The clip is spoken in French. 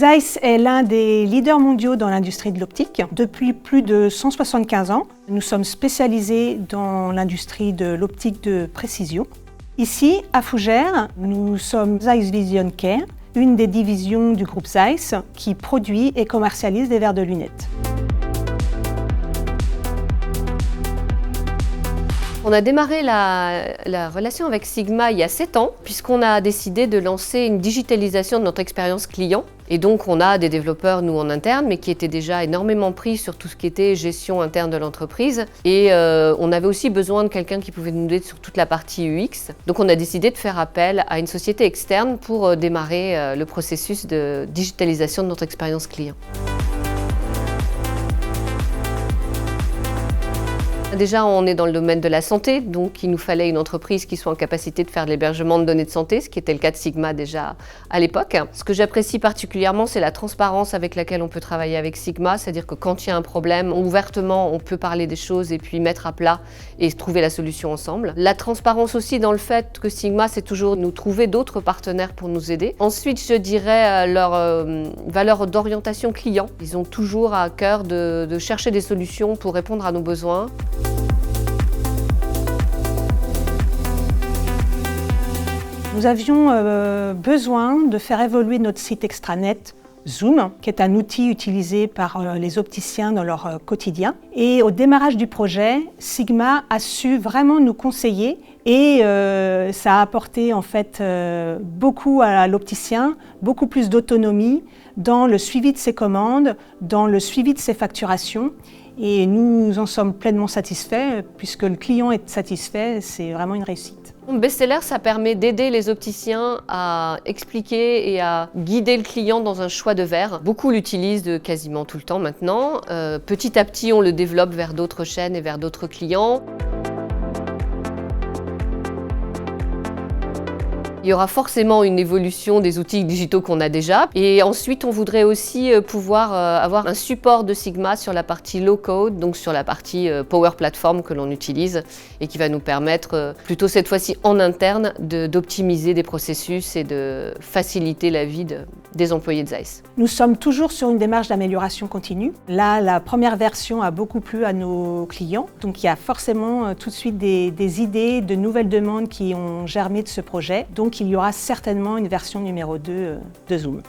Zeiss est l'un des leaders mondiaux dans l'industrie de l'optique. Depuis plus de 175 ans, nous sommes spécialisés dans l'industrie de l'optique de précision. Ici, à Fougères, nous sommes Zeiss Vision Care, une des divisions du groupe Zeiss qui produit et commercialise des verres de lunettes. On a démarré la relation avec Sigma il y a 7 ans, puisqu'on a décidé de lancer une digitalisation de notre expérience client. Et donc on a des développeurs, nous en interne, mais qui étaient déjà énormément pris sur tout ce qui était gestion interne de l'entreprise. Et on avait aussi besoin de quelqu'un qui pouvait nous aider sur toute la partie UX. Donc on a décidé de faire appel à une société externe pour démarrer le processus de digitalisation de notre expérience client. Déjà, on est dans le domaine de la santé, donc il nous fallait une entreprise qui soit en capacité de faire de l'hébergement de données de santé, ce qui était le cas de Sigma déjà à l'époque. Ce que j'apprécie particulièrement, c'est la transparence avec laquelle on peut travailler avec Sigma, c'est-à-dire que quand il y a un problème, ouvertement, on peut parler des choses et puis mettre à plat et trouver la solution ensemble. La transparence aussi dans le fait que Sigma, c'est toujours nous trouver d'autres partenaires pour nous aider. Ensuite, je dirais leur valeur d'orientation client. Ils ont toujours à cœur de chercher des solutions pour répondre à nos besoins. Nous avions besoin de faire évoluer notre site extranet Zoom, qui est un outil utilisé par les opticiens dans leur quotidien. Et au démarrage du projet, Sigma a su vraiment nous conseiller et ça a apporté en fait beaucoup à l'opticien, beaucoup plus d'autonomie dans le suivi de ses commandes, dans le suivi de ses facturations. Et nous en sommes pleinement satisfaits, puisque le client est satisfait, c'est vraiment une réussite. Bestseller, ça permet d'aider les opticiens à expliquer et à guider le client dans un choix de verre. Beaucoup l'utilisent quasiment tout le temps maintenant. Petit à petit, on le développe vers d'autres chaînes et vers d'autres clients. Il y aura forcément une évolution des outils digitaux qu'on a déjà. Et ensuite, on voudrait aussi pouvoir avoir un support de Sigma sur la partie low-code, donc sur la partie Power Platform que l'on utilise et qui va nous permettre, plutôt cette fois-ci en interne, d'optimiser des processus et de faciliter la vie des employés de Zeiss. Nous sommes toujours sur une démarche d'amélioration continue. Là, la première version a beaucoup plu à nos clients. Donc il y a forcément tout de suite des idées, de nouvelles demandes qui ont germé de ce projet. Donc il y aura certainement une version numéro 2 de Zoom.